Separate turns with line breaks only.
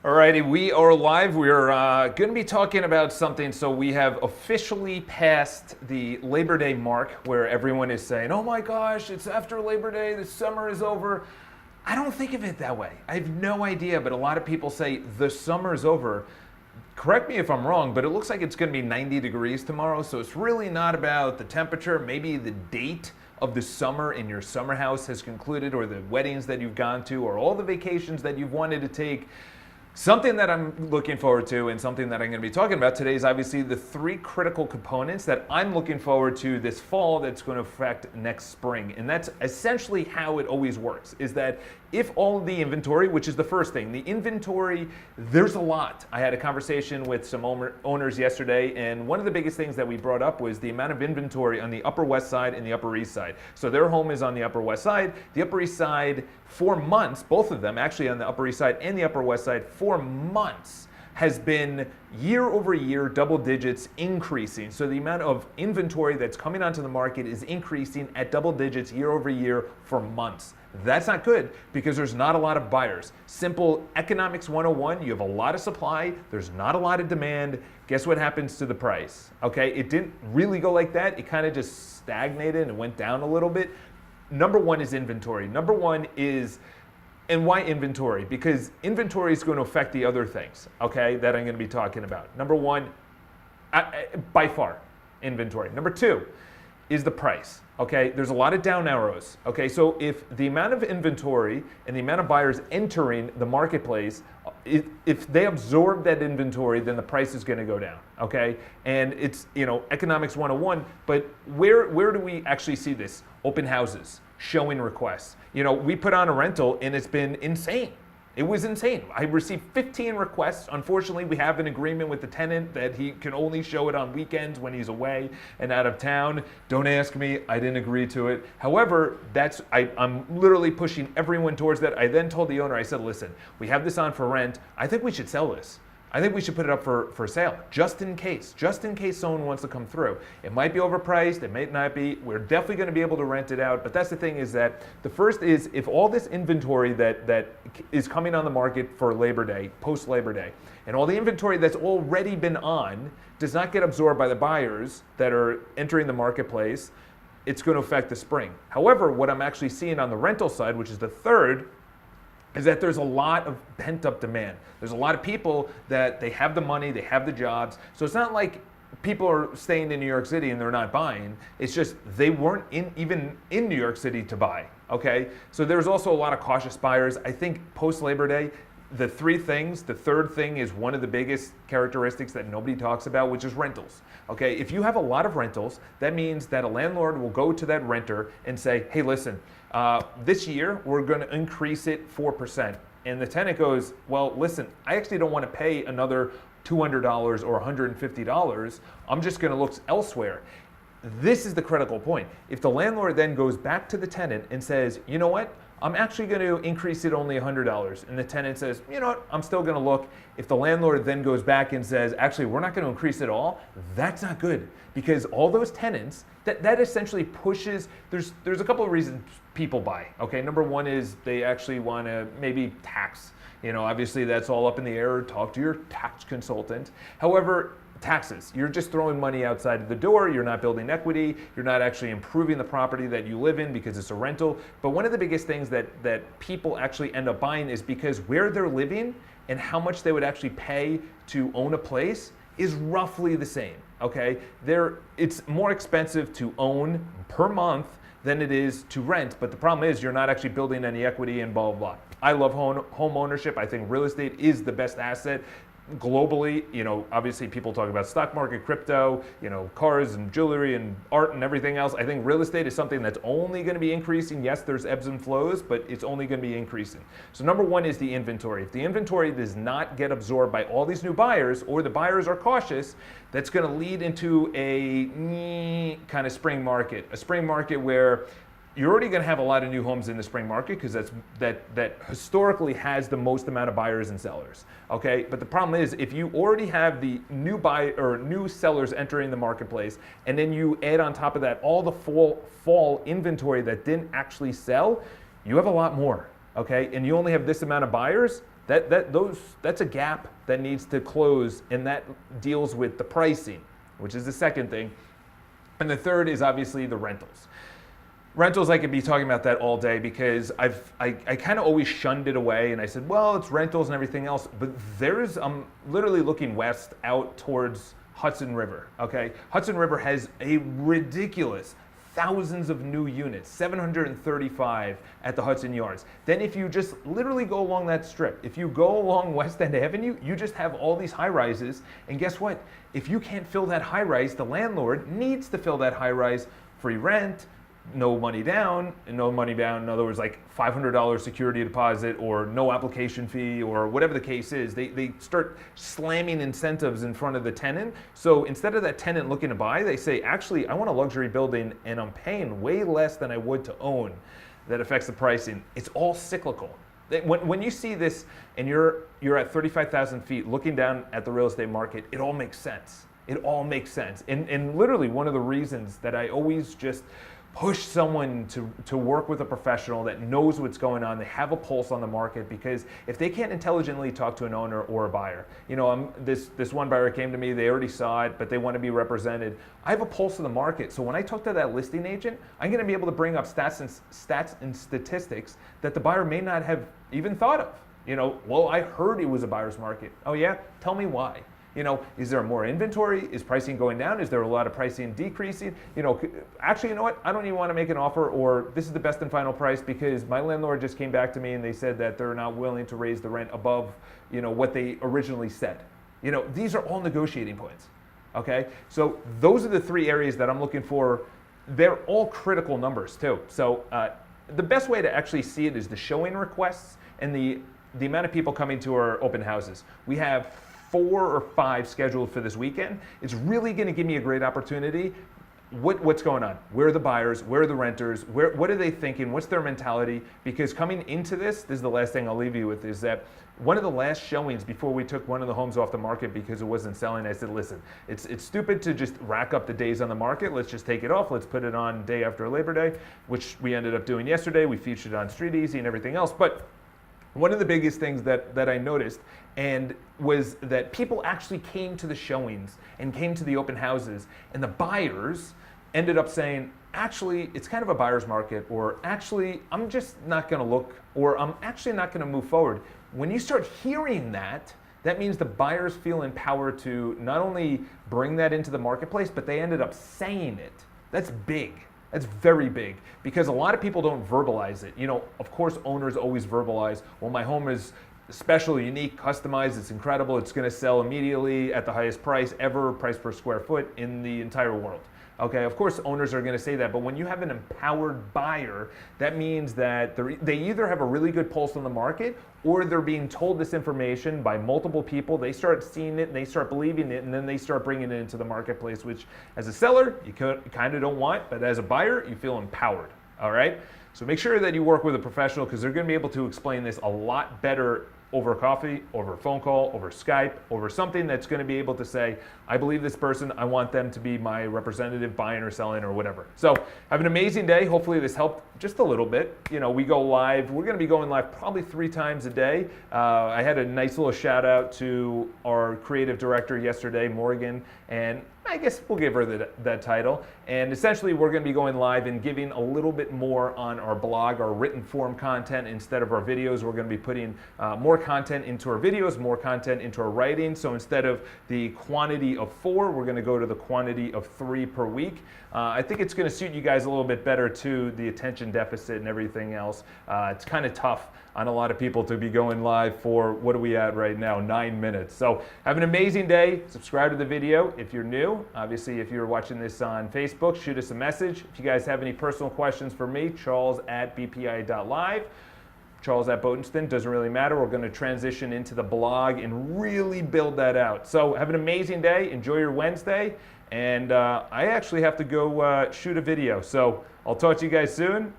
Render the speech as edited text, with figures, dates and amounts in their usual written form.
Alrighty, we are live. We're going to be talking about something. So we have officially passed the Labor Day mark where everyone is saying, oh my gosh, it's after Labor Day, the summer is over. I don't think of it that way. I have no idea, but a lot of people say the summer is over. Correct me if I'm wrong, but it looks like it's going to be 90 degrees tomorrow. So it's really not about the temperature. Maybe the date of the summer in your summer house has concluded, or the weddings that you've gone to, or all the vacations that you've wanted to take. Something that I'm looking forward to and something that I'm going to be talking about today is obviously the three critical components that I'm looking forward to this fall that's going to affect next spring. And that's essentially how it always works, is that if all of the inventory, which is the first thing, the inventory, there's a lot. I had a conversation with some owners yesterday, and one of the biggest things that we brought up was the amount of inventory on the Upper West Side and the Upper East Side. So their home is on the Upper West Side. The Upper East Side, 4 months, both of them actually on the Upper East Side and the Upper West Side, 4 months has been year over year double digits increasing. So the amount of inventory that's coming onto the market is increasing at double digits year over year for months. That's not good because there's not a lot of buyers. Simple economics 101, you have a lot of supply, there's not a lot of demand. Guess what happens to the price? Okay, it didn't really go like that. It kind of just stagnated and went down a little bit. Number one is inventory. Number one is, and why inventory? Because inventory is going to affect the other things, okay, that I'm going to be talking about. Number one, by far, inventory. Number two is the price, okay? There's a lot of down arrows, okay? So if the amount of inventory and the amount of buyers entering the marketplace, if they absorb that inventory, then the price is going to go down, okay? And it's, economics 101, but where do we actually see this? Open houses, showing requests. We put on a rental and it's been insane. It was insane. I received 15 requests. Unfortunately, we have an agreement with the tenant that he can only show it on weekends when he's away and out of town. Don't ask me, I didn't agree to it. However, I'm literally pushing everyone towards that. I then told the owner, I said, listen, we have this on for rent. I think we should sell this. I think we should put it up for sale, just in case someone wants to come through. It might be overpriced, it might not be. We're definitely going to be able to rent it out. But that's the thing, is that the first is, if all this inventory that is coming on the market for Labor Day, post Labor Day, and all the inventory that's already been on does not get absorbed by the buyers that are entering the marketplace, it's going to affect the spring. However, what I'm actually seeing on the rental side, which is the third, is that there's a lot of pent-up demand. There's a lot of people that they have the money, they have the jobs. So it's not like people are staying in New York City and they're not buying. It's just they weren't even in New York City to buy, okay? So there's also a lot of cautious buyers. I think post-Labor Day, the third thing is one of the biggest characteristics that nobody talks about, which is rentals. Okay, if you have a lot of rentals, that means that a landlord will go to that renter and say, hey, listen, this year we're going to increase it 4%. And the tenant goes, well, listen, I actually don't want to pay another $200 or $150. I'm just going to look elsewhere. This is the critical point. If the landlord then goes back to the tenant and says, you know what, I'm actually going to increase it only $100. And the tenant says, you know what, I'm still going to look. If the landlord then goes back and says, actually, we're not going to increase it all, that's not good. Because all those tenants, that essentially pushes, there's a couple of reasons people buy. Okay, number one is they actually want to maybe tax. Obviously that's all up in the air. Talk to your tax consultant. However, taxes. You're just throwing money outside the door. You're not building equity. You're not actually improving the property that you live in because it's a rental. But one of the biggest things that people actually end up buying is because where they're living and how much they would actually pay to own a place is roughly the same. Okay, it's more expensive to own per month than it is to rent. But the problem is you're not actually building any equity and blah, blah, blah. I love home ownership. I think real estate is the best asset. Globally, obviously people talk about stock market, crypto, cars and jewelry and art and everything else. I think real estate is something that's only going to be increasing. Yes, there's ebbs and flows, but it's only going to be increasing. So number one is the inventory. If the inventory does not get absorbed by all these new buyers, or the buyers are cautious, that's going to lead into a kind of spring market. A spring market where you're already going to have a lot of new homes in the spring market because that historically has the most amount of buyers and sellers. Okay, but the problem is if you already have the new sellers entering the marketplace, and then you add on top of that all the fall inventory that didn't actually sell, you have a lot more. Okay, and you only have this amount of buyers. That's a gap that needs to close, and that deals with the pricing, which is the second thing. And the third is obviously the rentals. Rentals, I could be talking about that all day because I kind of always shunned it away, and I said, well, it's rentals and everything else. But I'm literally looking west out towards Hudson River. Okay, Hudson River has a ridiculous thousands of new units, 735 at the Hudson Yards. Then if you just literally go along that strip, if you go along West End Avenue, you just have all these high rises. And guess what? If you can't fill that high rise, the landlord needs to fill that high rise. Free rent, no money down, in other words, like $500 security deposit or no application fee or whatever the case is. They start slamming incentives in front of the tenant. So instead of that tenant looking to buy, they say, actually, I want a luxury building and I'm paying way less than I would to own. That affects the pricing. It's all cyclical. When you see this and you're at 35,000 feet looking down at the real estate market, it all makes sense. It all makes sense. And literally one of the reasons that I always just push someone to work with a professional that knows what's going on, they have a pulse on the market, because if they can't intelligently talk to an owner or a buyer, this one buyer came to me, they already saw it, but they want to be represented. I have a pulse of the market, so when I talk to that listing agent, I'm going to be able to bring up stats and statistics that the buyer may not have even thought of. Well, I heard it was a buyer's market. Oh yeah? Tell me why. Is there more inventory? Is pricing going down? Is there a lot of pricing decreasing? Actually, you know what? I don't even want to make an offer, or this is the best and final price because my landlord just came back to me and they said that they're not willing to raise the rent above, what they originally said. These are all negotiating points. Okay? So those are the three areas that I'm looking for. They're all critical numbers too. So the best way to actually see it is the showing requests and the amount of people coming to our open houses. We have 4 or 5 scheduled for this weekend. It's really going to give me a great opportunity. What's going on? Where are the buyers? Where are the renters? What are they thinking? What's their mentality? Because coming into this is the last thing I'll leave you with, is that one of the last showings before we took one of the homes off the market because it wasn't selling, I said, listen, it's stupid to just rack up the days on the market. Let's just take it off. Let's put it on day after Labor Day, which we ended up doing yesterday. We featured it on Street Easy and everything else. But one of the biggest things that I noticed was that people actually came to the showings and came to the open houses, and the buyers ended up saying, actually, it's kind of a buyer's market, or actually, I'm just not going to look, or I'm actually not going to move forward. When you start hearing that means the buyers feel empowered to not only bring that into the marketplace, but they ended up saying it. That's big. That's very big, because a lot of people don't verbalize it. Of course, owners always verbalize, well, my home is special, unique, customized, it's incredible, it's going to sell immediately at the highest price ever, price per square foot in the entire world. Okay, of course owners are going to say that, but when you have an empowered buyer, that means that they either have a really good pulse on the market, or they're being told this information by multiple people. They start seeing it and they start believing it, and then they start bringing it into the marketplace, which as a seller, you kind of don't want, but as a buyer, you feel empowered. All right? So make sure that you work with a professional, because they're going to be able to explain this a lot better over coffee, over a phone call, over Skype, over something that's going to be able to say, I believe this person, I want them to be my representative buying or selling or whatever. So have an amazing day. Hopefully this helped just a little bit. We go live. We're going to be going live probably 3 times a day. I had a nice little shout out to our creative director yesterday, Morgan, and I guess we'll give her that title. And essentially, we're going to be going live and giving a little bit more on our blog, our written form content instead of our videos. We're going to be putting more content into our videos, more content into our writing. So instead of the quantity of 4, we're going to go to the quantity of 3 per week. I think it's going to suit you guys a little bit better too, the attention deficit and everything else. It's kind of tough on a lot of people to be going live for, what are we at right now, 9 minutes. So have an amazing day. Subscribe to the video if you're new. Obviously, if you're watching this on Facebook, shoot us a message. If you guys have any personal questions for me, charles@bpi.live. Charles at Botenston, doesn't really matter. We're going to transition into the blog and really build that out. So have an amazing day. Enjoy your Wednesday. And I actually have to go shoot a video. So I'll talk to you guys soon.